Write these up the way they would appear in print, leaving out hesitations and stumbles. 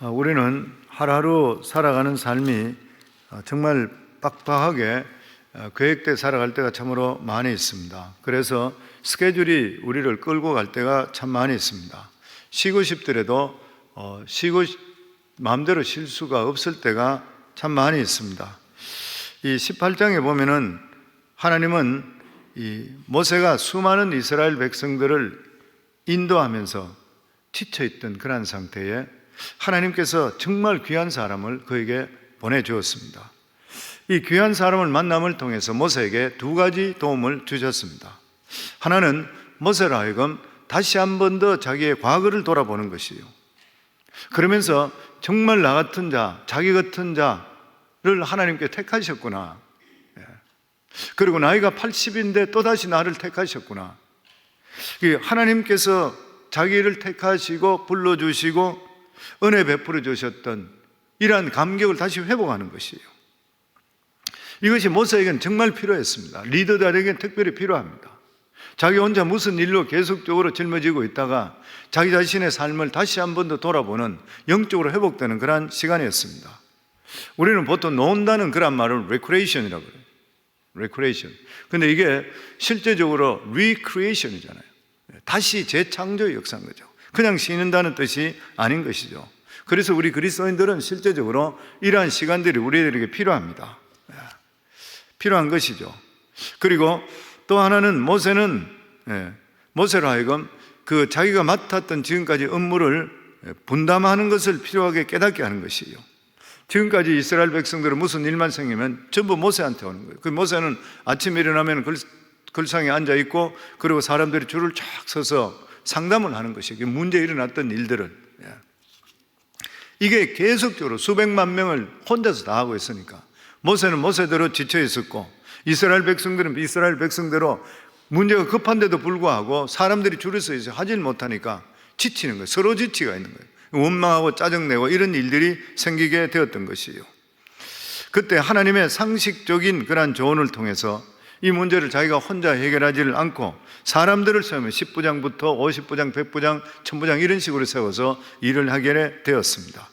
우리는 하루하루 살아가는 삶이 정말 빡빡하게 계획돼 살아갈 때가 참으로 많이 있습니다. 그래서 스케줄이 우리를 끌고 갈 때가 참 많이 있습니다. 쉬고 싶더라도 마음대로 쉴 수가 없을 때가 참 많이 있습니다. 이 18장에 보면은 하나님은 이 모세가 수많은 이스라엘 백성들을 인도하면서 지쳐있던 그런 상태에 하나님께서 정말 귀한 사람을 그에게 보내주었습니다. 이 귀한 사람을 만남을 통해서 모세에게 두 가지 도움을 주셨습니다. 하나는 모세로 하여금 다시 한 번 더 자기의 과거를 돌아보는 것이에요. 그러면서 정말 나 같은 자, 자기 같은 자를 하나님께 택하셨구나. 그리고 나이가 80인데 또다시 나를 택하셨구나. 하나님께서 자기를 택하시고 불러주시고 은혜 베풀어 주셨던 이러한 감격을 다시 회복하는 것이에요. 이것이 모세에게는 정말 필요했습니다. 리더들에게는 특별히 필요합니다. 자기 혼자 무슨 일로 계속적으로 짊어지고 있다가 자기 자신의 삶을 다시 한 번 더 돌아보는, 영적으로 회복되는 그러한 시간이었습니다. 우리는 보통 논다는 그런 말을 recreation이라고 그래요. recreation. 근데 이게 실제적으로 recreation이잖아요. 다시 재창조의 역사인 거죠. 그냥 쉬는다는 뜻이 아닌 것이죠. 그래서 우리 그리스도인들은 실제적으로 이러한 시간들이 우리들에게 필요합니다. 필요한 것이죠. 그리고 또 하나는 모세로 하여금 그 자기가 맡았던 지금까지 업무를 분담하는 것을 필요하게 깨닫게 하는 것이에요. 지금까지 이스라엘 백성들은 무슨 일만 생기면 전부 모세한테 오는 거예요. 그 모세는 아침에 일어나면 글상에 앉아 있고, 그리고 사람들이 줄을 쫙 서서 상담을 하는 것이에요. 문제 일어났던 일들을. 이게 계속적으로 수백만 명을 혼자서 다 하고 있으니까 모세는 모세대로 지쳐 있었고, 이스라엘 백성들은 이스라엘 백성대로 문제가 급한데도 불구하고 사람들이 줄을 서 있어서 하질 못하니까 지치는 거예요. 서로 지치가 있는 거예요. 원망하고 짜증내고 이런 일들이 생기게 되었던 것이에요. 그때 하나님의 상식적인 그러한 조언을 통해서 이 문제를 자기가 혼자 해결하지를 않고 사람들을 세우면 10부장부터 50부장, 100부장, 1000부장 이런 식으로 세워서 일을 하게 되었습니다.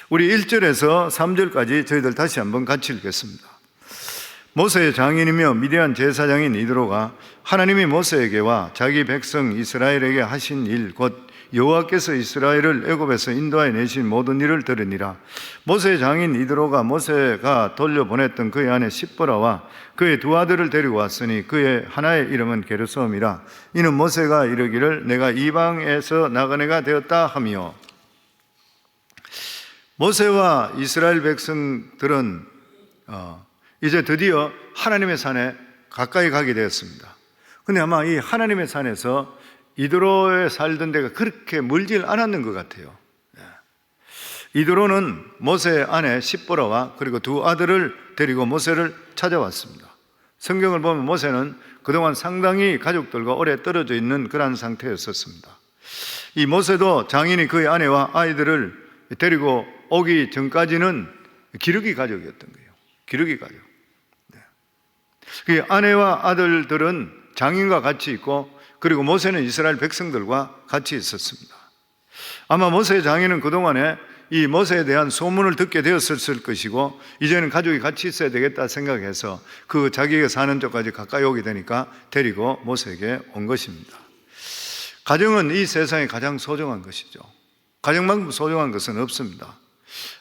우리 1절에서 3절까지 저희들 다시 한번 같이 읽겠습니다. 모세의 장인이며 미디안 제사장인 이드로가 하나님이 모세에게와 자기 백성 이스라엘에게 하신 일 곧 여호와께서 이스라엘을 애굽에서 인도하여 내신 모든 일을 들으니라. 모세의 장인 이드로가 모세가 돌려보냈던 그의 아내 십보라와 그의 두 아들을 데리고 왔으니 그의 하나의 이름은 게르솜이라. 이는 모세가 이르기를 내가 이방에서 나간 애가 되었다 하며. 모세와 이스라엘 백성들은 이제 드디어 하나님의 산에 가까이 가게 되었습니다. 근데 아마 이 하나님의 산에서 이드로에 살던 데가 그렇게 멀질 않았는 것 같아요. 이드로는 모세의 아내 십보라와 그리고 두 아들을 데리고 모세를 찾아왔습니다. 성경을 보면 모세는 그동안 상당히 가족들과 오래 떨어져 있는 그런 상태였었습니다. 이 모세도 장인이 그의 아내와 아이들을 데리고 오기 전까지는 기르기 가족이었던 거예요. 기르기 가족. 그 아내와 아들들은 장인과 같이 있고, 그리고 모세는 이스라엘 백성들과 같이 있었습니다. 아마 모세의 장인은 그동안에 이 모세에 대한 소문을 듣게 되었을 것이고, 이제는 가족이 같이 있어야 되겠다 생각해서 그 자기가 사는 쪽까지 가까이 오게 되니까 데리고 모세에게 온 것입니다. 가정은 이 세상에 가장 소중한 것이죠. 가정만큼 소중한 것은 없습니다.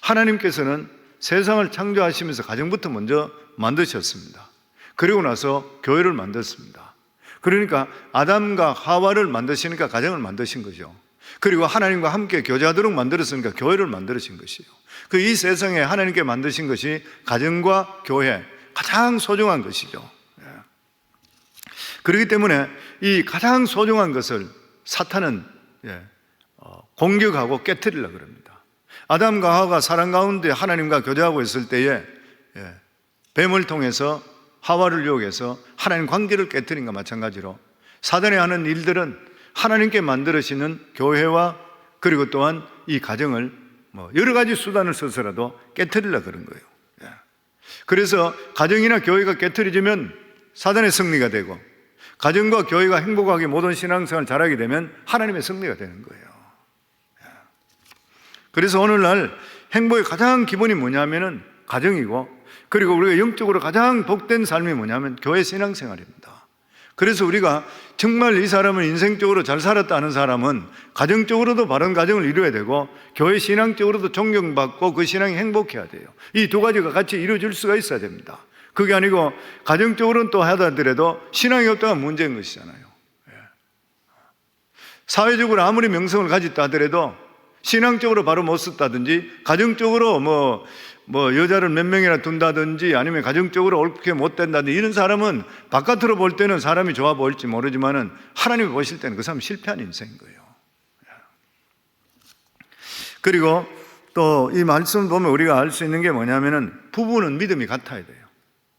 하나님께서는 세상을 창조하시면서 가정부터 먼저 만드셨습니다. 그리고 나서 교회를 만들었습니다. 그러니까 아담과 하와를 만드시니까 가정을 만드신 거죠. 그리고 하나님과 함께 교제하도록 만들었으니까 교회를 만드신 것이에요. 이 세상에 하나님께 만드신 것이 가정과 교회, 가장 소중한 것이죠. 그렇기 때문에 이 가장 소중한 것을 사탄은 공격하고 깨트리려고 합니다. 아담과 하와가 사랑 가운데 하나님과 교제하고 있을 때에 뱀을 통해서 하와를 유혹해서 하나님 관계를 깨뜨린 것과 마찬가지로 사단이 하는 일들은 하나님께 만들으시는 교회와 그리고 또한 이 가정을 여러 가지 수단을 써서라도 깨뜨리려고 그런 거예요. 그래서 가정이나 교회가 깨뜨려지면 사단의 승리가 되고, 가정과 교회가 행복하게 모든 신앙생활을 잘하게 되면 하나님의 승리가 되는 거예요. 그래서 오늘날 행복의 가장 기본이 뭐냐면은 가정이고, 그리고 우리가 영적으로 가장 복된 삶이 뭐냐면 교회 신앙생활입니다. 그래서 우리가 정말 이 사람은 인생적으로 잘 살았다 하는 사람은 가정적으로도 바른 가정을 이루어야 되고, 교회 신앙적으로도 존경받고 그 신앙이 행복해야 돼요. 이 두 가지가 같이 이루어질 수가 있어야 됩니다. 그게 아니고 가정적으로는 또 하더라도 신앙이 없다가 문제인 것이잖아요. 사회적으로 아무리 명성을 가졌다 하더라도 신앙적으로 바로 못 썼다든지, 가정적으로 뭐 여자를 몇 명이나 둔다든지, 아니면 가정적으로 옳게 못 된다든지, 이런 사람은 바깥으로 볼 때는 사람이 좋아 보일지 모르지만은 하나님이 보실 때는 그 사람은 실패한 인생인 거예요. 그리고 또 이 말씀을 보면 우리가 알 수 있는 게 뭐냐면은 부부는 믿음이 같아야 돼요.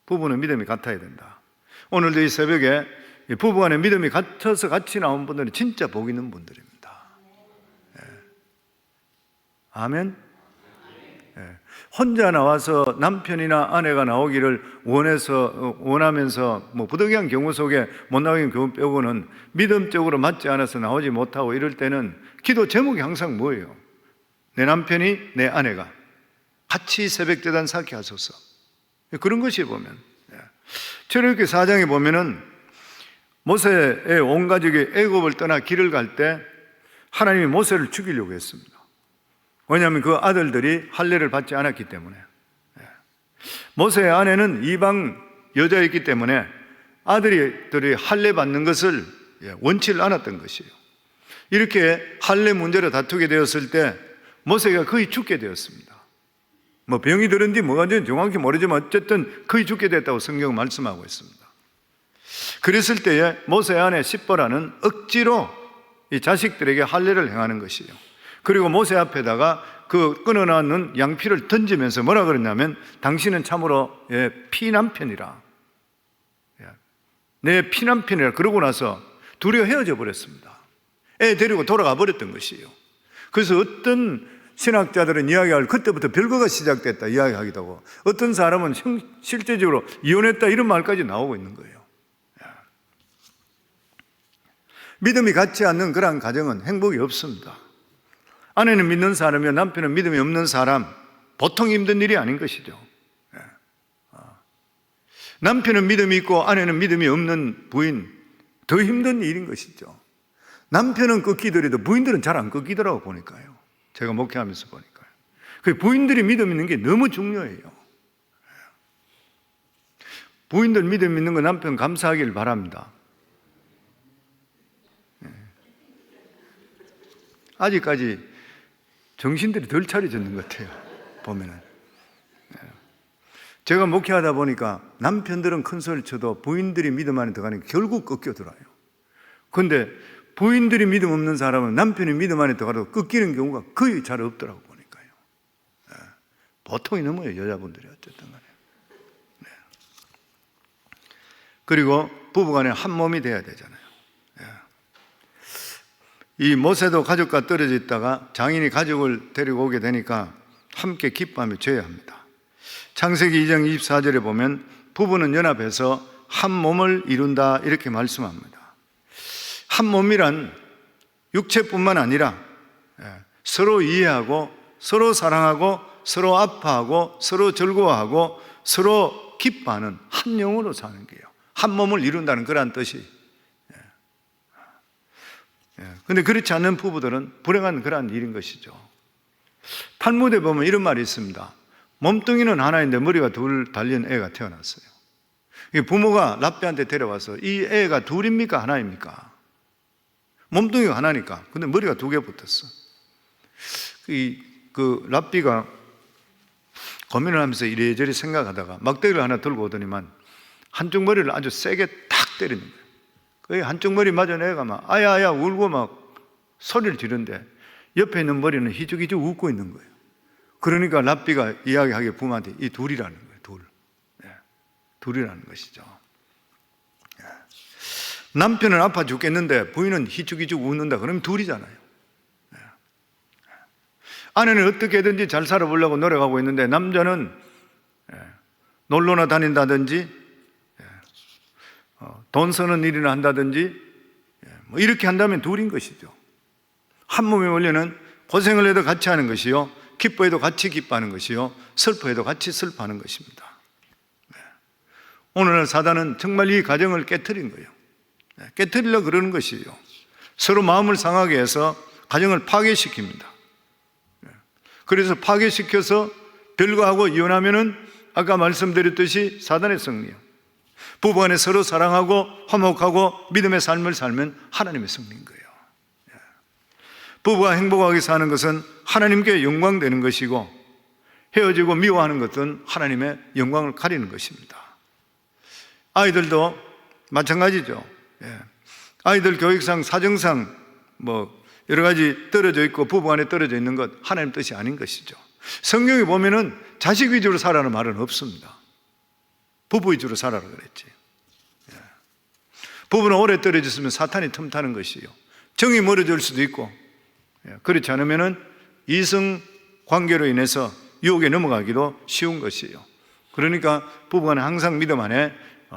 부부는 믿음이 같아야 된다. 오늘도 이 새벽에 부부 간에 믿음이 같아서 같이 나온 분들은 진짜 복 있는 분들입니다. 아멘. 혼자 나와서 남편이나 아내가 나오기를 원하면서 부득이한 경우 속에 못 나오는 경우 빼고는 믿음적으로 맞지 않아서 나오지 못하고 이럴 때는 기도 제목이 항상 뭐예요? 내 남편이, 내 아내가 같이 새벽제단 쌓게 하소서. 그런 것이 보면, 출애굽기 4장에 보면은 모세의 온 가족이 애굽을 떠나 길을 갈 때 하나님이 모세를 죽이려고 했습니다. 왜냐하면 그 아들들이 할례를 받지 않았기 때문에. 모세의 아내는 이방 여자였기 때문에 아들들이 할례 받는 것을 원치를 않았던 것이에요. 이렇게 할례 문제로 다투게 되었을 때 모세가 거의 죽게 되었습니다. 병이 들은지 뭐가 된지 정확히 모르지만 어쨌든 거의 죽게 됐다고 성경은 말씀하고 있습니다. 그랬을 때에 모세의 아내 십보라는 억지로 이 자식들에게 할례를 행하는 것이에요. 그리고 모세 앞에다가 그 끊어놨는 양피를 던지면서 뭐라 그랬냐면, 당신은 참으로 피남편이라, 내 피남편이라. 그러고 나서 둘이 헤어져 버렸습니다. 애 데리고 돌아가 버렸던 것이에요. 그래서 어떤 신학자들은 이야기할, 그때부터 별거가 시작됐다 이야기하기도 하고, 어떤 사람은 실제적으로 이혼했다 이런 말까지 나오고 있는 거예요. 믿음이 같지 않는 그러한 가정은 행복이 없습니다. 아내는 믿는 사람이며 남편은 믿음이 없는 사람, 보통 힘든 일이 아닌 것이죠. 남편은 믿음이 있고 아내는 믿음이 없는 부인, 더 힘든 일인 것이죠. 남편은 꺾이더라도 부인들은 잘 안 꺾이더라고 보니까요. 제가 목회하면서 보니까요. 그 부인들이 믿음 있는 게 너무 중요해요. 부인들 믿음 있는 거 남편 감사하길 바랍니다. 아직까지 정신들이 덜 차려졌는 것 같아요, 보면은. 제가 목회하다 보니까 남편들은 큰 소리 쳐도 부인들이 믿음 안에 들어가는 게 결국 꺾여들어요. 그런데 부인들이 믿음 없는 사람은 남편이 믿음 안에 들어가도 꺾이는 경우가 거의 잘 없더라고 보니까요. 보통이 넘어요, 여자분들이 어쨌든 간에. 그리고 부부간에 한 몸이 돼야 되잖아요. 이 모세도 가족과 떨어져 있다가 장인이 가족을 데리고 오게 되니까 함께 기뻐하며 죄야 합니다. 창세기 2장 24절에 보면 부부는 연합해서 한 몸을 이룬다 이렇게 말씀합니다. 한 몸이란 육체뿐만 아니라 서로 이해하고 서로 사랑하고 서로 아파하고 서로 즐거워하고 서로 기뻐하는 한 영으로 사는 게요. 한 몸을 이룬다는 그러한 뜻이. 그런데 그렇지 않는 부부들은 불행한 그러한 일인 것이죠. 탈무드에 보면 이런 말이 있습니다. 몸뚱이는 하나인데 머리가 둘 달린 애가 태어났어요. 부모가 랍비한테 데려와서 이 애가 둘입니까 하나입니까? 몸뚱이가 하나니까. 근데 머리가 두 개 붙었어. 그 랍비가 고민을 하면서 이래저래 생각하다가 막대기를 하나 들고 오더니만 한쪽 머리를 아주 세게 탁 때리는 거예요. 그 한쪽 머리 맞은 애가 막 아야아야 울고 막 소리를 지르는데 옆에 있는 머리는 희죽희죽 웃고 있는 거예요. 그러니까 랍비가 이야기하기에 부모한테 이 둘이라는 거예요. 둘. 둘이라는 것이죠. 남편은 아파 죽겠는데 부인은 희죽희죽 웃는다. 그러면 둘이잖아요. 아내는 어떻게든지 잘 살아보려고 노력하고 있는데 남자는 놀러나 다닌다든지 돈 쓰는 일이나 한다든지 이렇게 한다면 둘인 것이죠. 한 몸의 원리는 고생을 해도 같이 하는 것이요, 기뻐해도 같이 기뻐하는 것이요, 슬퍼해도 같이 슬퍼하는 것입니다. 오늘날 사단은 정말 이 가정을 깨트린 거예요. 깨트리려고 그러는 것이에요. 서로 마음을 상하게 해서 가정을 파괴시킵니다. 그래서 파괴시켜서 별거하고 이혼하면은 아까 말씀드렸듯이 사단의 승리요, 부부간에 서로 사랑하고 화목하고 믿음의 삶을 살면 하나님의 승리인 거예요. 부부가 행복하게 사는 것은 하나님께 영광 되는 것이고, 헤어지고 미워하는 것은 하나님의 영광을 가리는 것입니다. 아이들도 마찬가지죠. 아이들 교육상, 사정상 여러 가지 떨어져 있고 부부간에 떨어져 있는 것 하나님 뜻이 아닌 것이죠. 성경에 보면은 자식 위주로 살아라는 말은 없습니다. 부부 위주로 살아라 그랬지. 부부는 오래 떨어졌으면 사탄이 틈타는 것이요, 정이 멀어질 수도 있고, 그렇지 않으면은 이성 관계로 인해서 유혹에 넘어가기도 쉬운 것이에요. 그러니까 부부간에 항상 믿음 안에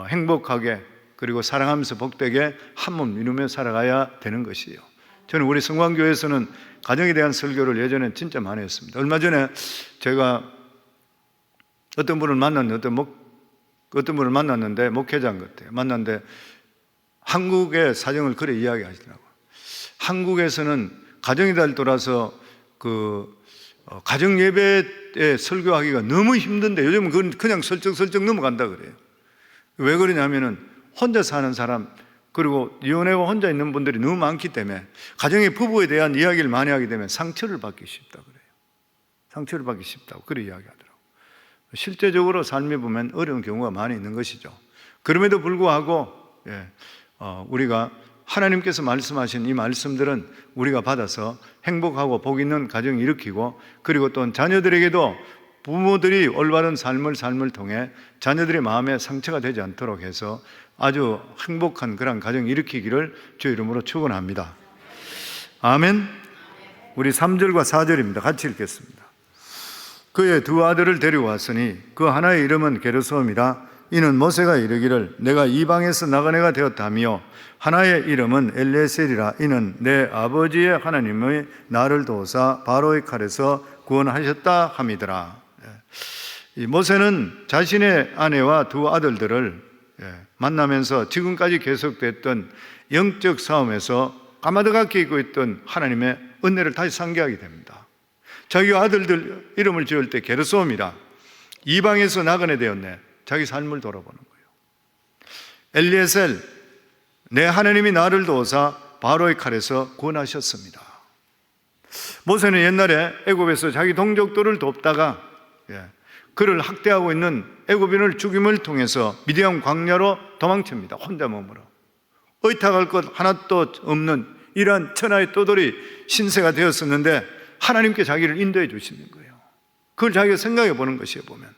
행복하게, 그리고 사랑하면서 복되게 한 몸 이루며 살아가야 되는 것이에요. 저는 우리 성광교회에서는 가정에 대한 설교를 예전에 진짜 많이 했습니다. 얼마 전에 제가 어떤 분을 만났는데, 목회자인 것 같아요. 만났는데 한국의 사정을 그래 이야기하시더라고요. 한국에서는 가정의 달 돌아서 가정 예배에 설교하기가 너무 힘든데 요즘은 그건 그냥 슬쩍슬쩍 넘어간다 그래요. 왜 그러냐면은 혼자 사는 사람, 그리고 이혼하고 혼자 있는 분들이 너무 많기 때문에 가정의 부부에 대한 이야기를 많이 하게 되면 상처를 받기 쉽다 그래요. 상처를 받기 쉽다고 그렇게 이야기하더라고요. 실제적으로 삶에 보면 어려운 경우가 많이 있는 것이죠. 그럼에도 불구하고 우리가 하나님께서 말씀하신 이 말씀들은 우리가 받아서 행복하고 복 있는 가정을 일으키고, 그리고 또 자녀들에게도 부모들이 올바른 삶을 통해 자녀들의 마음에 상처가 되지 않도록 해서 아주 행복한 그런 가정을 일으키기를 주의 이름으로 축원합니다. 아멘. 우리 3절과 4절입니다. 같이 읽겠습니다. 그의 두 아들을 데리고 왔으니 그 하나의 이름은 게르솜이라. 이는 모세가 이르기를 내가 이방에서 나그네가 되었다며, 하나의 이름은 엘리에셀이라. 이는 내 아버지의 하나님의 나를 도우사 바로의 칼에서 구원하셨다 함이더라. 이 모세는 자신의 아내와 두 아들들을 만나면서 지금까지 계속됐던 영적 싸움에서 까마득하게 잊고 있던 하나님의 은혜를 다시 상기하게 됩니다. 자기 아들들 이름을 지을 때 게르솜이라, 이방에서 나그네 되었네, 자기 삶을 돌아보는 거예요. 엘리에셀, 내 하나님이 나를 도우사 바로의 칼에서 구원하셨습니다. 모세는 옛날에 애굽에서 자기 동족들을 돕다가 그를 학대하고 있는 애굽인을 죽임을 통해서 미디안 광야로 도망칩니다. 혼자 몸으로. 의탁할 것 하나도 없는 이러한 천하의 떠돌이 신세가 되었었는데 하나님께 자기를 인도해 주시는 거예요. 그걸 자기가 생각해 보는 것이에요. 보면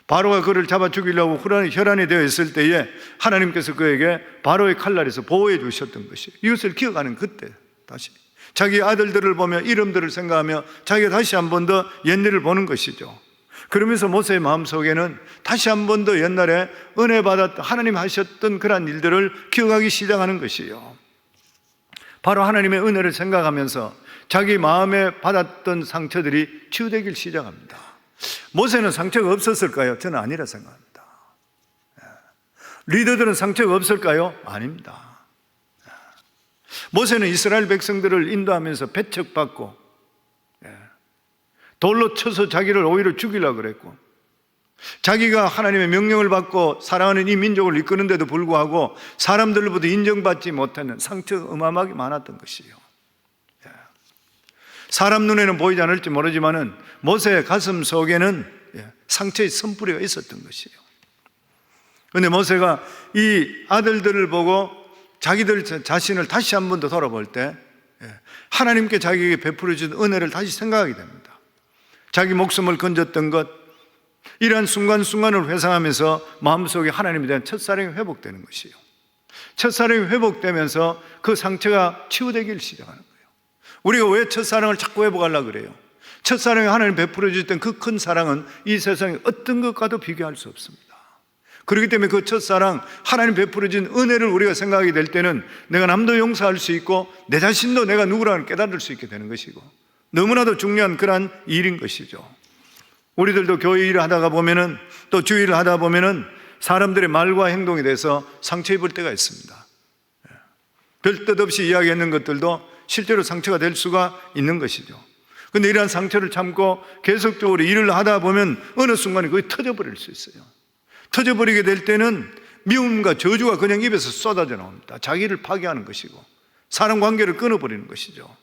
바로가 그를 잡아 죽이려고 혈안이 되어 있을 때에 하나님께서 그에게 바로의 칼날에서 보호해 주셨던 것이에요. 이것을 기억하는 그때 다시 자기 아들들을 보며 이름들을 생각하며 자기가 다시 한 번 더 옛일을 보는 것이죠. 그러면서 모세의 마음속에는 다시 한 번 더 옛날에 은혜 받았던 하나님 하셨던 그런 일들을 기억하기 시작하는 것이에요. 바로 하나님의 은혜를 생각하면서 자기 마음에 받았던 상처들이 치유되길 시작합니다. 모세는 상처가 없었을까요? 저는 아니라 생각합니다. 리더들은 상처가 없을까요? 아닙니다. 모세는 이스라엘 백성들을 인도하면서 배척받고 돌로 쳐서 자기를 오히려 죽이려고 그랬고, 자기가 하나님의 명령을 받고 사랑하는 이 민족을 이끄는데도 불구하고 사람들로부터 인정받지 못하는 상처가 어마어마하게 많았던 것이에요. 사람 눈에는 보이지 않을지 모르지만은 모세의 가슴 속에는 상처의 선뿌리가 있었던 것이에요. 그런데 모세가 이 아들들을 보고 자기들 자신을 다시 한 번 더 돌아볼 때 하나님께 자기에게 베풀어 준 은혜를 다시 생각하게 됩니다. 자기 목숨을 건졌던 것, 이러한 순간순간을 회상하면서 마음속에 하나님에 대한 첫사랑이 회복되는 것이에요. 첫사랑이 회복되면서 그 상처가 치유되기를 시작하는 거예요. 우리가 왜 첫사랑을 자꾸 회복하려고 그래요? 첫사랑이 하나님 베풀어 주셨던 그 큰 사랑은 이 세상의 어떤 것과도 비교할 수 없습니다. 그렇기 때문에 그 첫사랑, 하나님 베풀어 준 은혜를 우리가 생각하게 될 때는 내가 남도 용서할 수 있고 내 자신도 내가 누구라는 깨달을 수 있게 되는 것이고, 너무나도 중요한 그러한 일인 것이죠. 우리들도 교회 일을 하다가 보면은, 또 주일을 하다 보면은 사람들의 말과 행동에 대해서 상처 입을 때가 있습니다. 별 뜻 없이 이야기했는 것들도 실제로 상처가 될 수가 있는 것이죠. 그런데 이러한 상처를 참고 계속적으로 일을 하다 보면 어느 순간에 거의 터져버릴 수 있어요. 터져버리게 될 때는 미움과 저주가 그냥 입에서 쏟아져 나옵니다. 자기를 파괴하는 것이고 사람 관계를 끊어버리는 것이죠.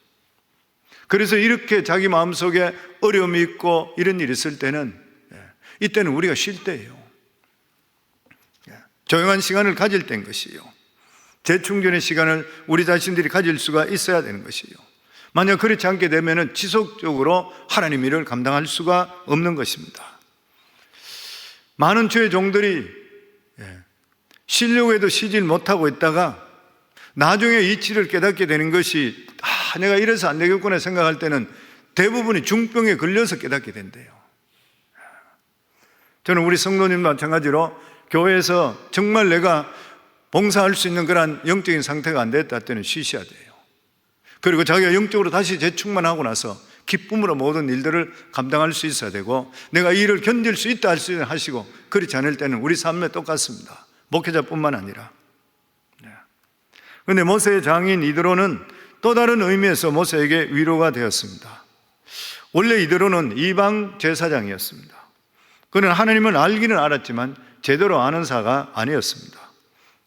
그래서 이렇게 자기 마음속에 어려움이 있고 이런 일이 있을 때는, 이때는 우리가 쉴 때예요. 조용한 시간을 가질 때인 것이요. 재충전의 시간을 우리 자신들이 가질 수가 있어야 되는 것이요. 만약 그렇지 않게 되면 지속적으로 하나님 일을 감당할 수가 없는 것입니다. 많은 주의 종들이 쉬려고 해도 쉬질 못하고 있다가 나중에 이치를 깨닫게 되는 것이, 내가 이래서 안 되겠구나 생각할 때는 대부분이 중병에 걸려서 깨닫게 된대요. 저는 우리 성도님도 마찬가지로 교회에서 정말 내가 봉사할 수 있는 그런 영적인 상태가 안 됐다 할 때는 쉬셔야 돼요. 그리고 자기가 영적으로 다시 재충만하고 나서 기쁨으로 모든 일들을 감당할 수 있어야 되고, 내가 이 일을 견딜 수 있다 하시고, 그렇지 않을 때는 우리 삶에 똑같습니다. 목회자뿐만 아니라. 그런데 모세의 장인 이드로는 또 다른 의미에서 모세에게 위로가 되었습니다. 원래 이드로는 이방 제사장이었습니다. 그는 하나님을 알기는 알았지만 제대로 아는 사가 아니었습니다.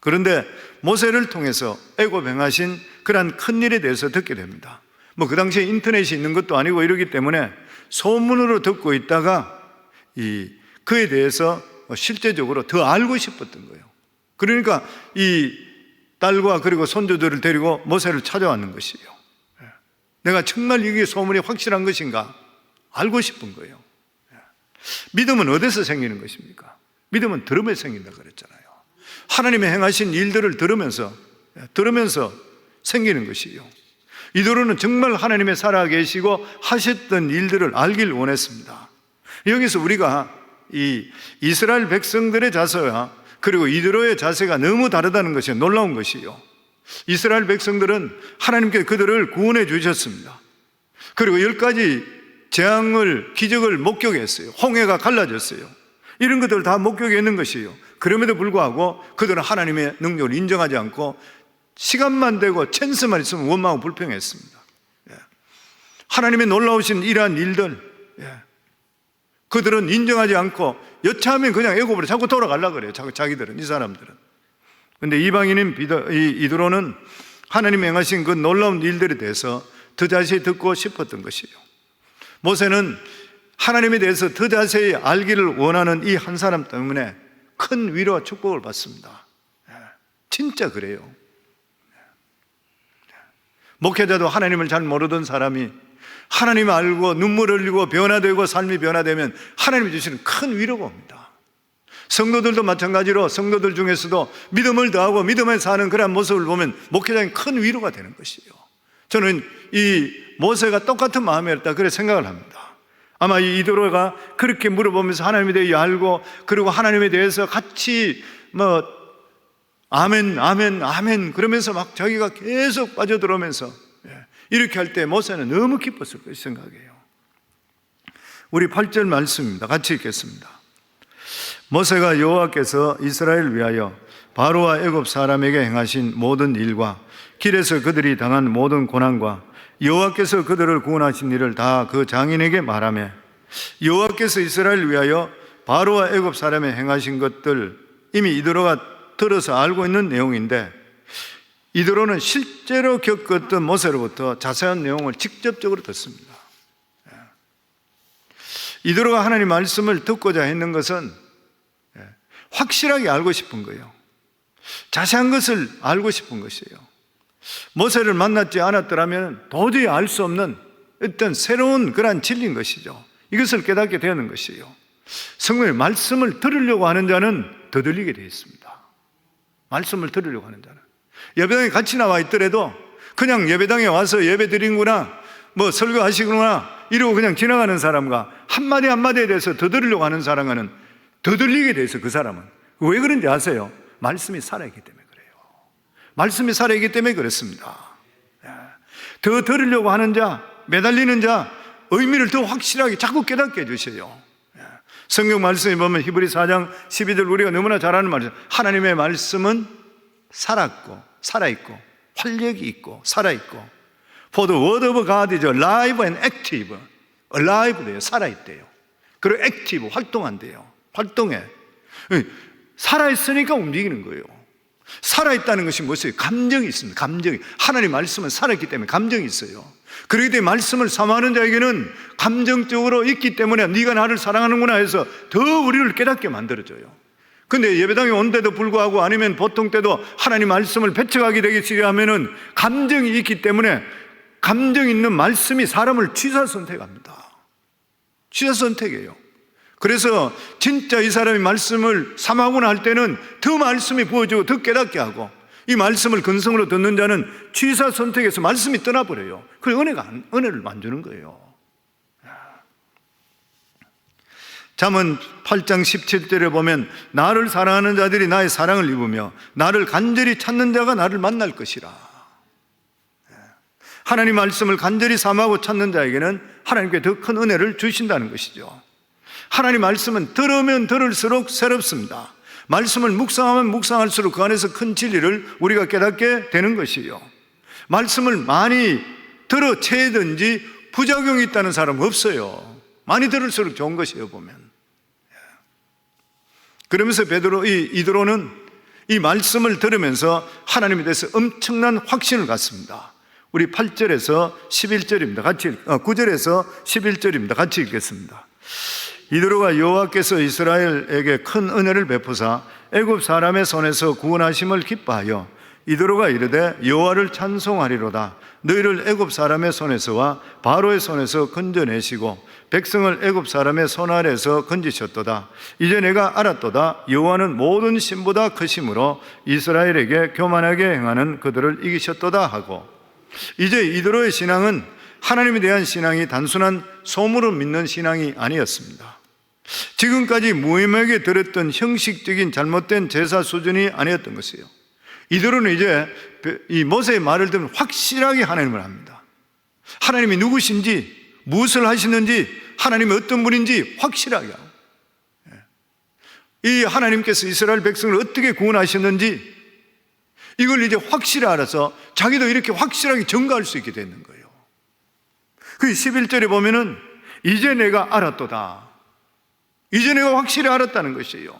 그런데 모세를 통해서 애굽 행하신 그러한 큰 일에 대해서 듣게 됩니다. 그 당시에 인터넷이 있는 것도 아니고 이러기 때문에 소문으로 듣고 있다가 그에 대해서 실제적으로 더 알고 싶었던 거예요. 그러니까 이 딸과 그리고 손주들을 데리고 모세를 찾아왔는 것이에요. 내가 정말 이게 소문이 확실한 것인가 알고 싶은 거예요. 믿음은 어디서 생기는 것입니까? 믿음은 들으면서 생긴다 그랬잖아요. 하나님의 행하신 일들을 들으면서 생기는 것이에요. 이도로는 정말 하나님의 살아계시고 하셨던 일들을 알길 원했습니다. 여기서 우리가 이 이스라엘 백성들의 자세와 그리고 이드로의 자세가 너무 다르다는 것이 놀라운 것이요. 이스라엘 백성들은 하나님께 그들을 구원해 주셨습니다. 그리고 10가지 재앙을, 기적을 목격했어요. 홍해가 갈라졌어요. 이런 것들을 다 목격했는 것이에요. 그럼에도 불구하고 그들은 하나님의 능력을 인정하지 않고 시간만 되고 찬스만 있으면 원망하고 불평했습니다. 하나님의 놀라우신 이러한 일들, 그들은 인정하지 않고 여차하면 그냥 애굽으로 자꾸 돌아가려고 그래요. 자기들은, 이 사람들은. 그런데 이방인인 이드로는 하나님 행하신 그 놀라운 일들에 대해서 더 자세히 듣고 싶었던 것이에요. 모세는 하나님에 대해서 더 자세히 알기를 원하는 이 한 사람 때문에 큰 위로와 축복을 받습니다. 진짜 그래요. 목회자도 하나님을 잘 모르던 사람이 하나님을 알고 눈물 흘리고 변화되고 삶이 변화되면 하나님이 주시는 큰 위로가 옵니다. 성도들도 마찬가지로 성도들 중에서도 믿음을 더하고 믿음에 사는 그런 모습을 보면 목회자는 큰 위로가 되는 것이에요. 저는 이 모세가 똑같은 마음이었다 그렇게 생각을 합니다. 아마 이 이드로가 그렇게 물어보면서 하나님에 대해 알고 그리고 하나님에 대해서 같이 아멘 아멘 아멘 그러면서 막 자기가 계속 빠져들어오면서 이렇게 할 때 모세는 너무 기뻤을 거라고 생각해요. 우리 8절 말씀입니다. 같이 읽겠습니다. 모세가 여호와께서 이스라엘을 위하여 바로와 애굽 사람에게 행하신 모든 일과 길에서 그들이 당한 모든 고난과 여호와께서 그들을 구원하신 일을 다 그 장인에게 말하며, 여호와께서 이스라엘을 위하여 바로와 애굽 사람에 행하신 것들 이미 이드로가 들어서 알고 있는 내용인데, 이드로는 실제로 겪었던 모세로부터 자세한 내용을 직접적으로 듣습니다. 이드로가 하나님 말씀을 듣고자 했는 것은 확실하게 알고 싶은 거예요. 자세한 것을 알고 싶은 것이에요. 모세를 만났지 않았더라면 도저히 알 수 없는 어떤 새로운 그런 진리인 것이죠. 이것을 깨닫게 되는 것이에요. 성경의 말씀을 들으려고 하는 자는 더 들리게 되어 있습니다. 말씀을 들으려고 하는 자는 예배당에 같이 나와 있더라도 그냥 예배당에 와서 예배 드리는구나 설교하시구나 이러고 그냥 지나가는 사람과 한마디 한마디에 대해서 더 들으려고 하는 사람과는 더 들리게 돼 있어요. 그 사람은 왜 그런지 아세요? 말씀이 살아있기 때문에 그래요. 말씀이 살아있기 때문에 그렇습니다. 더 들으려고 하는 자, 매달리는 자, 의미를 더 확실하게 자꾸 깨닫게 해주셔요. 성경 말씀에 보면 히브리 4장 12절 우리가 너무나 잘 아는 말이죠. 하나님의 말씀은 살았고 살아있고 활력이 있고 살아있고 For the word of God is alive and active. alive돼요. 살아있대요. 그리고 active, 활동한대요. 활동해. 살아있으니까 움직이는 거예요. 살아있다는 것이 무엇이에요? 감정이 있습니다. 감정이. 하나님 말씀은 살아있기 때문에 감정이 있어요. 그렇기 때문에 말씀을 사모하는 자에게는 감정적으로 있기 때문에 네가 나를 사랑하는구나 해서 더 우리를 깨닫게 만들어줘요. 근데 예배당에 온데도 불구하고 아니면 보통 때도 하나님 말씀을 배척하게 되기 시작하면은 감정이 있기 때문에 감정 있는 말씀이 사람을 취사 선택합니다. 취사 선택이에요. 그래서 진짜 이 사람이 말씀을 삼하구나 할 때는 더 말씀이 부어지고 더 깨닫게 하고 이 말씀을 근성으로 듣는 자는 취사 선택해서 말씀이 떠나버려요. 그래서 은혜를 안 주는 거예요. 잠언 8장 17절에 보면 나를 사랑하는 자들이 나의 사랑을 입으며 나를 간절히 찾는 자가 나를 만날 것이라. 하나님 말씀을 간절히 삼하고 찾는 자에게는 하나님께 더 큰 은혜를 주신다는 것이죠. 하나님 말씀은 들으면 들을수록 새롭습니다. 말씀을 묵상하면 묵상할수록 그 안에서 큰 진리를 우리가 깨닫게 되는 것이요. 말씀을 많이 들어 채든지 부작용이 있다는 사람은 없어요. 많이 들을수록 좋은 것이에요, 보면. 그러면서 이드로는 이 말씀을 들으면서 하나님에 대해서 엄청난 확신을 갖습니다. 우리 8절에서 11절입니다. 9절에서 11절입니다. 같이 읽겠습니다. 이드로가 여호와께서 이스라엘에게 큰 은혜를 베푸사 애굽 사람의 손에서 구원하심을 기뻐하여 이드로가 이르되 여호와를 찬송하리로다. 너희를 애굽 사람의 손에서와 바로의 손에서 건져내시고 백성을 애굽 사람의 손 아래에서 건지셨도다. 이제 내가 알았도다. 여호와는 모든 신보다 크심으로 이스라엘에게 교만하게 행하는 그들을 이기셨도다 하고, 이제 이드로의 신앙은 하나님에 대한 신앙이 단순한 소문을 믿는 신앙이 아니었습니다. 지금까지 무의미하게 들었던 형식적인 잘못된 제사 수준이 아니었던 것이에요. 이들은 이제 이 모세의 말을 들으면 확실하게 하나님을 압니다. 하나님이 누구신지, 무엇을 하시는지, 하나님이 어떤 분인지 확실하게 하고, 이 하나님께서 이스라엘 백성을 어떻게 구원하셨는지 이걸 이제 확실히 알아서 자기도 이렇게 확실하게 증거할 수 있게 되는 거예요. 그 11절에 보면은 이제 내가 알았도다. 이제 내가 확실히 알았다는 것이에요.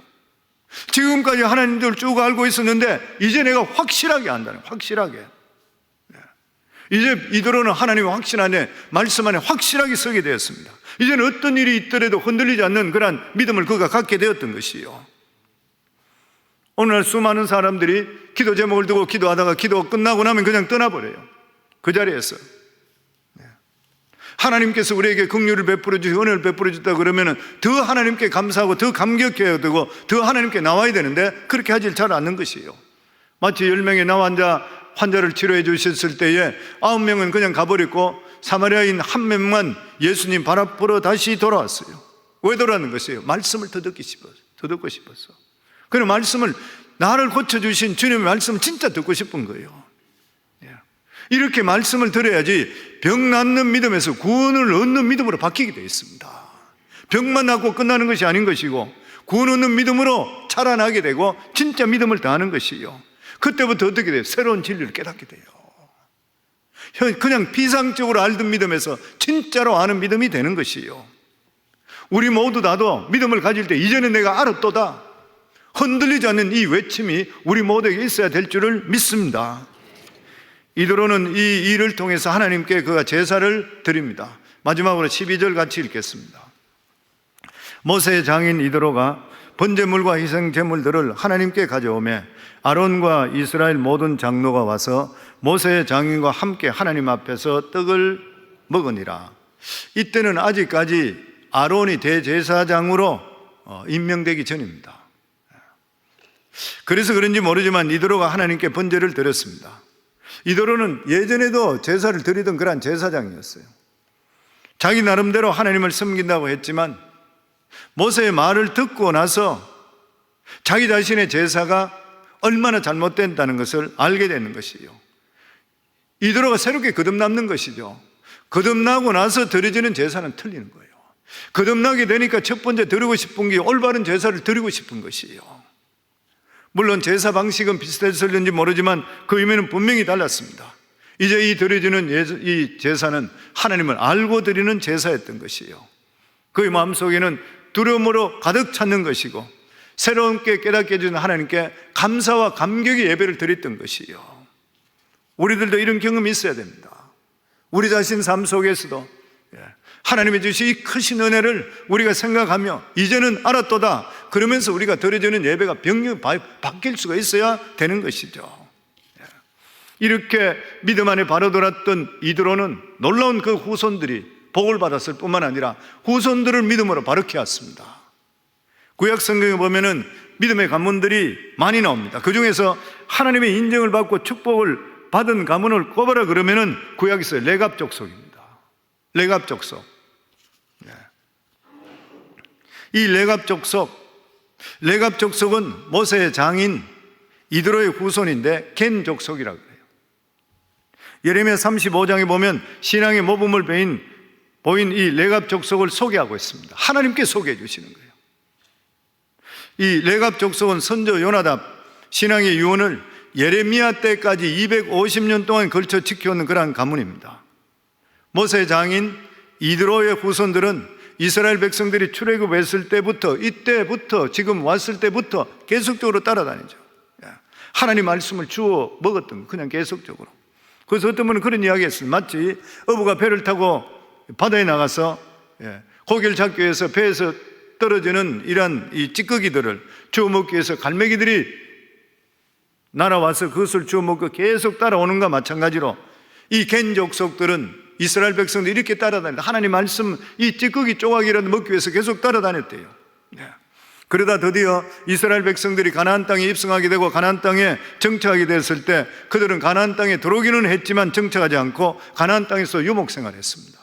지금까지 하나님들 쭉 알고 있었는데 이제 내가 확실하게 안다는, 확실하게. 이제 이들은 하나님의 확신 안에, 말씀 안에 확실하게 서게 되었습니다. 이제는 어떤 일이 있더라도 흔들리지 않는 그런 믿음을 그가 갖게 되었던 것이에요. 오늘날 수많은 사람들이 기도 제목을 두고 기도하다가 기도가 끝나고 나면 그냥 떠나버려요. 그 자리에서. 하나님께서 우리에게 긍휼을 베풀어 주시고 은혜를 베풀어 줬다 그러면 더 하나님께 감사하고 더 감격해야 되고 더 하나님께 나와야 되는데 그렇게 하질 잘 않는 것이에요. 마치 10명의 나 환자를 치료해 주셨을 때에 9명은 그냥 가버렸고 사마리아인 한 명만 예수님 발 앞으로 다시 돌아왔어요. 왜 돌아왔는 것이에요? 말씀을 더 듣고 싶어서. 그런 말씀을, 나를 고쳐주신 주님의 말씀을 진짜 듣고 싶은 거예요. 이렇게 말씀을 들어야지 병 낫는 믿음에서 구원을 얻는 믿음으로 바뀌게 되어 있습니다. 병만 낫고 끝나는 것이 아닌 것이고 구원 얻는 믿음으로 자라나게 되고 진짜 믿음을 더하는 것이요. 그때부터 어떻게 돼요? 새로운 진리를 깨닫게 돼요. 그냥 비상적으로 알던 믿음에서 진짜로 아는 믿음이 되는 것이요. 우리 모두 나도 믿음을 가질 때 이제는 내가 알았도다, 흔들리지 않는 이 외침이 우리 모두에게 있어야 될 줄을 믿습니다. 이드로는 이 일을 통해서 하나님께 그가 제사를 드립니다. 마지막으로 12절 같이 읽겠습니다. 모세의 장인 이드로가 번제물과 희생제물들을 하나님께 가져오매 아론과 이스라엘 모든 장로가 와서 모세의 장인과 함께 하나님 앞에서 떡을 먹으니라. 이때는 아직까지 아론이 대제사장으로 임명되기 전입니다. 그래서 그런지 모르지만 이드로가 하나님께 번제를 드렸습니다. 이드로는 예전에도 제사를 드리던 그런 제사장이었어요. 자기 나름대로 하나님을 섬긴다고 했지만 모세의 말을 듣고 나서 자기 자신의 제사가 얼마나 잘못된다는 것을 알게 되는 것이요. 이드로가 새롭게 거듭남는 것이죠. 거듭나고 나서 드려지는 제사는 틀리는 거예요. 거듭나게 되니까 첫 번째 드리고 싶은 게 올바른 제사를 드리고 싶은 것이에요. 물론 제사 방식은 비슷했을는지 모르지만 그 의미는 분명히 달랐습니다. 이제 이 드려지는 이 제사는 하나님을 알고 드리는 제사였던 것이에요. 그의 마음속에는 두려움으로 가득 찼는 것이고 새롭게 깨닫게 해주는 하나님께 감사와 감격의 예배를 드렸던 것이에요. 우리들도 이런 경험이 있어야 됩니다. 우리 자신 삶 속에서도 하나님이 주신 이 크신 은혜를 우리가 생각하며 이제는 알았도다 그러면서 우리가 드려지는 예배가 병력 바뀔 수가 있어야 되는 것이죠. 이렇게 믿음 안에 바로 돌았던 이드로는 놀라운 그 후손들이 복을 받았을 뿐만 아니라 후손들을 믿음으로 바르게 하였습니다. 구약 성경에 보면은 믿음의 가문들이 많이 나옵니다. 그 중에서 하나님의 인정을 받고 축복을 받은 가문을 꼽아라 그러면은 구약에서 레갑 족속입니다. 레갑 족속. 이 레갑 족속은 모세의 장인 이드로의 후손인데 겐 족속이라고 그래요. 예레미야 35장에 보면 신앙의 모범을 보인 이 레갑 족속을 소개하고 있습니다. 하나님께 소개해 주시는 거예요. 이 레갑 족속은 선조 요나답 신앙의 유언을 예레미야 때까지 250년 동안 걸쳐 지켜온 그러한 가문입니다. 모세의 장인 이드로의 후손들은 이스라엘 백성들이 출애굽했을 때부터 이때부터 지금 왔을 때부터 계속적으로 따라다니죠. 하나님 말씀을 주워 먹었던 그냥 계속적으로. 그래서 어떤 분은 그런 이야기 했어요. 마치 어부가 배를 타고 바다에 나가서 고기를 잡기 위해서 배에서 떨어지는 이런 이 찌꺼기들을 주워 먹기 위해서 갈매기들이 날아와서 그것을 주워 먹고 계속 따라오는가 마찬가지로 이 겐 족속들은 이스라엘 백성들이 이렇게 따라다니다. 하나님 말씀 이 찌꺼기 조각이라도 먹기 위해서 계속 따라다녔대요. 그러다 드디어 이스라엘 백성들이 가나안 땅에 입성하게 되고 가나안 땅에 정착하게 됐을 때 그들은 가나안 땅에 들어오기는 했지만 정착하지 않고 가나안 땅에서 유목 생활했습니다.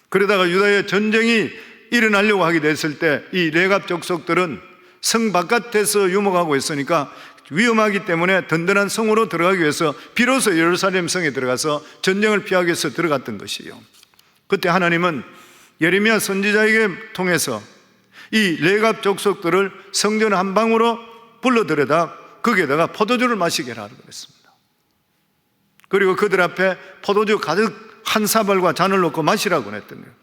그러다가 유다의 전쟁이 일어나려고 하게 됐을 때 이 레갑 족속들은 성 바깥에서 유목하고 있으니까 위험하기 때문에 든든한 성으로 들어가기 위해서 비로소 예루살렘 성에 들어가서 전쟁을 피하기 위해서 들어갔던 것이에요. 그때 하나님은 예레미야 선지자에게 통해서 이 레갑 족속들을 성전 한 방으로 불러들여다 거기에다가 포도주를 마시게 하라고 그랬습니다. 그리고 그들 앞에 포도주 가득 한 사발과 잔을 놓고 마시라고 했던 거예요.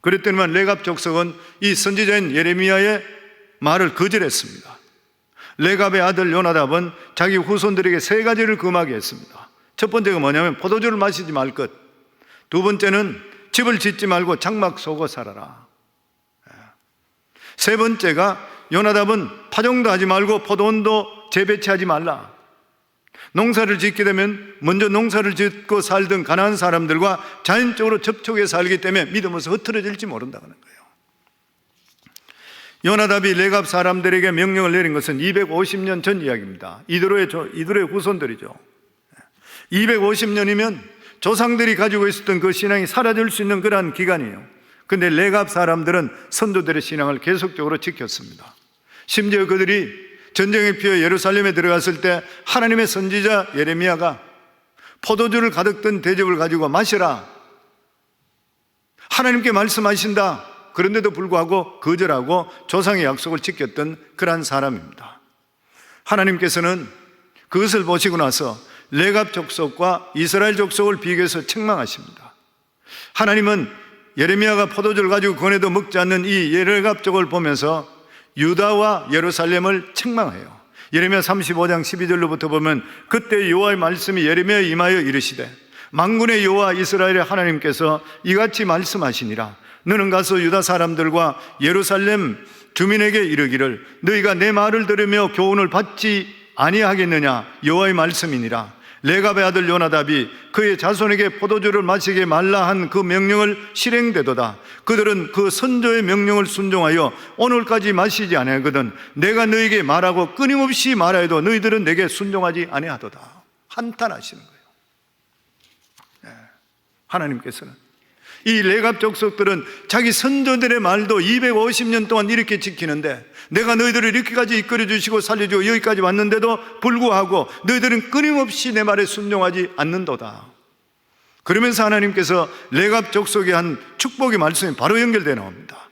그랬더니만 레갑 족속은 이 선지자인 예레미야의 말을 거절했습니다. 레갑의 아들 요나답은 자기 후손들에게 세 가지를 금하게 했습니다. 첫 번째가 뭐냐면 포도주를 마시지 말 것. 두 번째는 집을 짓지 말고 장막 쏘고 살아라. 세 번째가 요나답은 파종도 하지 말고 포도원도 재배치하지 말라. 농사를 짓게 되면 먼저 농사를 짓고 살던 가나안 사람들과 자연적으로 접촉해 살기 때문에 믿음에서 흐트러질지 모른다는 거예요. 요나답이 레갑 사람들에게 명령을 내린 것은 250년 전 이야기입니다. 이드로의 후손들이죠. 250년이면 조상들이 가지고 있었던 그 신앙이 사라질 수 있는 그러한 기간이에요. 그런데 레갑 사람들은 선조들의 신앙을 계속적으로 지켰습니다. 심지어 그들이 전쟁에 피해 예루살렘에 들어갔을 때 하나님의 선지자 예레미야가 포도주를 가득 든 대접을 가지고 마시라, 하나님께 말씀하신다, 그런데도 불구하고 거절하고 조상의 약속을 지켰던 그러한 사람입니다. 하나님께서는 그것을 보시고 나서 레갑 족속과 이스라엘 족속을 비교해서 책망하십니다. 하나님은 예레미야가 포도주를 가지고 권해도 먹지 않는 이 레갑 족을 보면서 유다와 예루살렘을 책망해요. 예레미야 35장 12절로부터 보면 그때 여호와의 말씀이 예레미야에 임하여 이르시되 만군의 여호와 이스라엘의 하나님께서 이같이 말씀하시니라. 너는 가서 유다 사람들과 예루살렘 주민에게 이르기를 너희가 내 말을 들으며 교훈을 받지 아니하겠느냐. 여호와의 말씀이니라. 레갑의 아들 요나답이 그의 자손에게 포도주를 마시게 말라 한 그 명령을 실행되도다. 그들은 그 선조의 명령을 순종하여 오늘까지 마시지 아니하거든 내가 너희에게 말하고 끊임없이 말하여도 너희들은 내게 순종하지 아니하도다. 한탄하시는 거예요. 하나님께서는 이 레갑 족속들은 자기 선조들의 말도 250년 동안 이렇게 지키는데 내가 너희들을 이렇게까지 이끌어 주시고 살려주고 여기까지 왔는데도 불구하고 너희들은 끊임없이 내 말에 순종하지 않는도다. 그러면서 하나님께서 레갑 족속에 한 축복의 말씀이 바로 연결되어 나옵니다.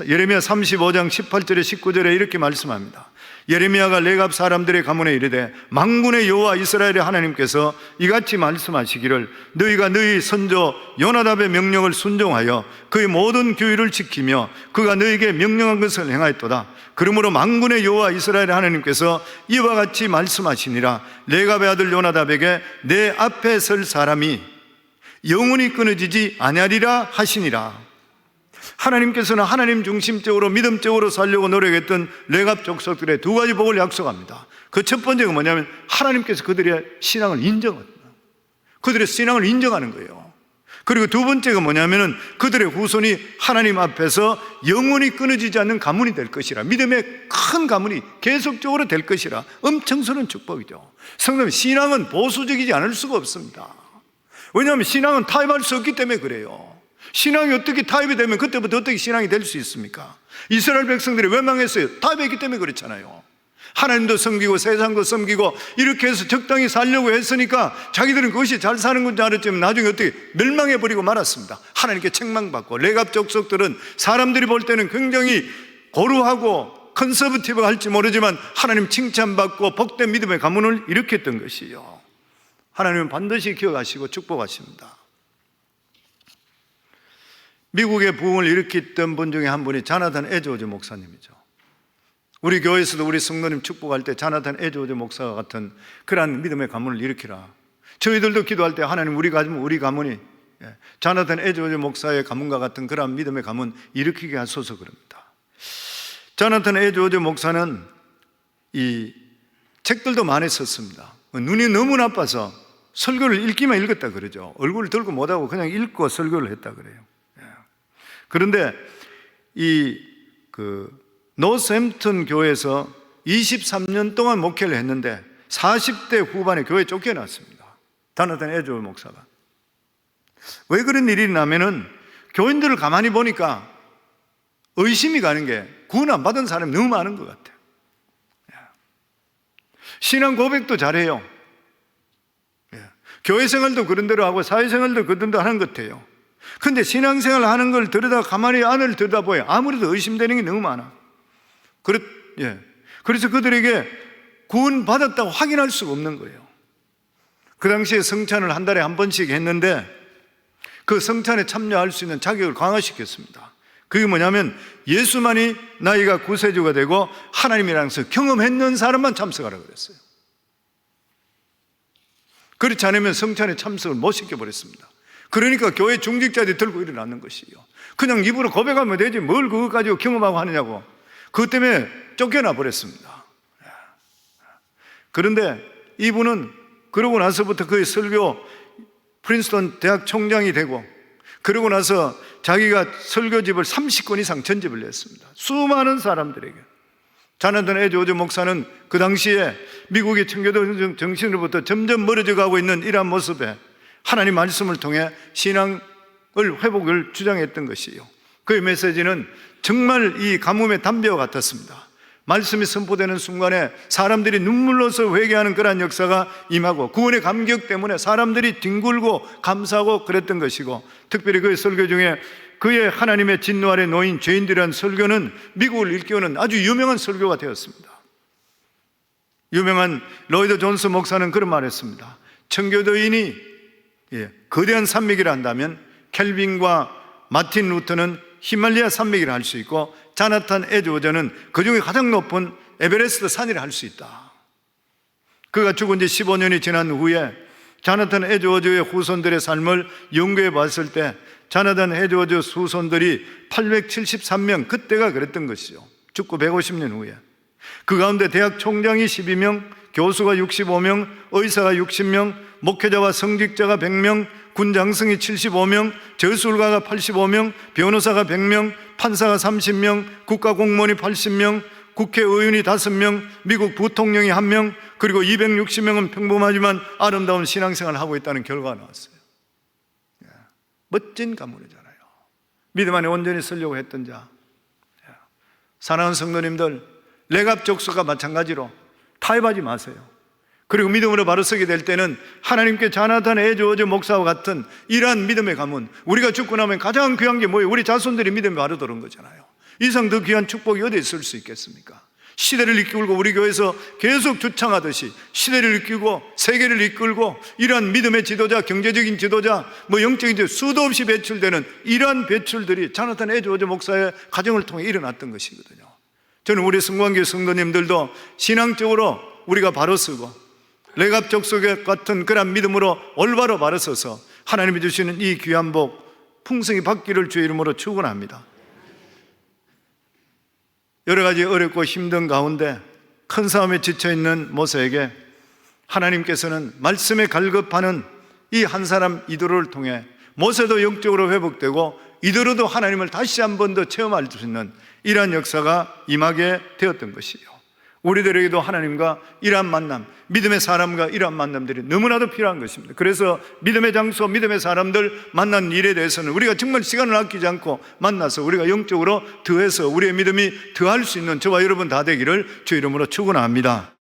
예레미야 35장 18절에 19절에 이렇게 말씀합니다. 예레미야가 레갑 사람들의 가문에 이르되 만군의 여호와 이스라엘의 하나님께서 이같이 말씀하시기를 너희가 너희 선조 요나답의 명령을 순종하여 그의 모든 규율을 지키며 그가 너희에게 명령한 것을 행하였도다. 그러므로 만군의 여호와 이스라엘의 하나님께서 이와 같이 말씀하시니라. 레갑의 아들 요나답에게 내 앞에 설 사람이 영원히 끊어지지 아니하리라 하시니라. 하나님께서는 하나님 중심적으로 믿음적으로 살려고 노력했던 레갑 족속들의 두 가지 복을 약속합니다. 그 첫 번째가 뭐냐면 하나님께서 그들의 신앙을 인정합니다. 그들의 신앙을 인정하는 거예요. 그리고 두 번째가 뭐냐면은 그들의 후손이 하나님 앞에서 영원히 끊어지지 않는 가문이 될 것이라, 믿음의 큰 가문이 계속적으로 될 것이라. 엄청스러운 축복이죠. 성도님, 신앙은 보수적이지 않을 수가 없습니다. 왜냐하면 신앙은 타협할 수 없기 때문에 그래요. 신앙이 어떻게 타협이 되면 그때부터 어떻게 신앙이 될 수 있습니까? 이스라엘 백성들이 왜 망했어요? 타협했기 때문에 그렇잖아요. 하나님도 섬기고 세상도 섬기고 이렇게 해서 적당히 살려고 했으니까 자기들은 그것이 잘 사는 건지 알았지만 나중에 어떻게 멸망해버리고 말았습니다. 하나님께 책망받고. 레갑 족속들은 사람들이 볼 때는 굉장히 고루하고 컨서버티브가 할지 모르지만 하나님 칭찬받고 복된 믿음의 가문을 일으켰던 것이요. 하나님은 반드시 기억하시고 축복하십니다. 미국의 부흥을 일으켰던 분 중에 한 분이 자나단 에드워즈 목사님이죠. 우리 교회에서도 우리 성도님 축복할 때 자나단 에드워즈 목사와 같은 그러한 믿음의 가문을 일으키라. 저희들도 기도할 때 하나님 우리 가문이 자나단 에드워즈 목사의 가문과 같은 그러한 믿음의 가문 일으키게 하소서 그럽니다. 자나단 에드워즈 목사는 이 책들도 많이 썼습니다. 눈이 너무 나빠서 설교를 읽기만 읽었다 그러죠. 얼굴을 들고 못하고 그냥 읽고 설교를 했다 그래요. 그런데 노스햄튼 교회에서 23년 동안 목회를 했는데 40대 후반에 교회 쫓겨났습니다. 자나단 에드워즈 목사가. 왜 그런 일이 나면은 교인들을 가만히 보니까 의심이 가는 게 구원 안 받은 사람이 너무 많은 것 같아요. 신앙 고백도 잘해요. 교회 생활도 그런 대로 하고 사회생활도 그런 대로 하는 것 같아요. 근데 신앙생활 하는 걸 들여다 가만히 안을 들여다보여 아무래도 의심되는 게 너무 많아. 그래서 그들에게 구원 받았다고 확인할 수가 없는 거예요. 그 당시에 성찬을 한 달에 한 번씩 했는데 그 성찬에 참여할 수 있는 자격을 강화시켰습니다. 그게 뭐냐면 예수만이 나이가 구세주가 되고 하나님이라는 것을 경험했는 사람만 참석하라고 그랬어요. 그렇지 않으면 성찬에 참석을 못 시켜버렸습니다. 그러니까 교회 중직자들이 들고 일어나는 것이요. 그냥 입으로 고백하면 되지 뭘 그거 가지고 경험하고 하느냐고. 그것 때문에 쫓겨나 버렸습니다. 그런데 이분은 그러고 나서부터 그의 설교 프린스턴 대학 총장이 되고 그러고 나서 자기가 설교집을 30권 이상 전집을 냈습니다. 수많은 사람들에게. 자나단 에드워즈 목사는 그 당시에 미국의 청교도 정신으로부터 점점 멀어져 가고 있는 이러한 모습에 하나님 말씀을 통해 신앙을 회복을 주장했던 것이에요. 그의 메시지는 정말 이 가뭄의 담배와 같았습니다. 말씀이 선포되는 순간에 사람들이 눈물로서 회개하는 그러한 역사가 임하고 구원의 감격 때문에 사람들이 뒹굴고 감사하고 그랬던 것이고, 특별히 그의 설교 중에 그의 하나님의 진노 아래 놓인 죄인들이라는 설교는 미국을 일깨우는 아주 유명한 설교가 되었습니다. 유명한 로이드 존스 목사는 그런 말을 했습니다. 청교도인이 거대한 산맥이라 한다면 켈빈과 마틴 루터는 히말라야 산맥이라 할 수 있고 자나탄 에드워즈는 그 중에 가장 높은 에베레스트 산이라 할 수 있다. 그가 죽은 지 15년이 지난 후에 자나탄 에드워즈의 후손들의 삶을 연구해 봤을 때 자나탄 에드워즈 후손들이 873명, 그때가 그랬던 것이죠. 죽고 150년 후에. 그 가운데 대학 총장이 12명, 교수가 65명, 의사가 60명, 목회자와 성직자가 100명, 군장성이 75명, 저술가가 85명, 변호사가 100명, 판사가 30명, 국가공무원이 80명, 국회의원이 5명, 미국 부통령이 1명, 그리고 260명은 평범하지만 아름다운 신앙생활을 하고 있다는 결과가 나왔어요. 멋진 가문이잖아요. 믿음 안에 온전히 서려고 했던 자. 사랑하는 성도님들, 레갑 족속과 마찬가지로 타협하지 마세요. 그리고 믿음으로 바로 서게 될 때는 하나님께 자나단 에즈워즈 목사와 같은 이러한 믿음의 가문, 우리가 죽고 나면 가장 귀한 게 뭐예요? 우리 자손들이 믿음에 바로 들은 거잖아요. 이상 더 귀한 축복이 어디에 있을 수 있겠습니까? 시대를 이끌고 우리 교회에서 계속 주창하듯이 시대를 이끌고 세계를 이끌고 이러한 믿음의 지도자, 경제적인 지도자, 영적인 지도자, 수도 없이 배출되는 이러한 배출들이 자나단 에즈워즈 목사의 가정을 통해 일어났던 것이거든요. 저는 우리 성광교회 성도님들도 신앙적으로 우리가 바로 서고 레갑 족속 같은 그런 믿음으로 올바로 바로 서서 하나님이 주시는 이 귀한 복 풍성히 받기를 주의 이름으로 축원합니다. 여러 가지 어렵고 힘든 가운데 큰 싸움에 지쳐있는 모세에게 하나님께서는 말씀에 갈급하는 이 한 사람 이도를 통해 모세도 영적으로 회복되고 이도로도 하나님을 다시 한 번 더 체험할 수 있는 이러한 역사가 임하게 되었던 것이요, 우리들에게도 하나님과 이러한 만남, 믿음의 사람과 이러한 만남들이 너무나도 필요한 것입니다. 그래서 믿음의 장소, 믿음의 사람들 만난 일에 대해서는 우리가 정말 시간을 아끼지 않고 만나서 우리가 영적으로 더해서 우리의 믿음이 더할 수 있는 저와 여러분 다 되기를 주 이름으로 축원합니다.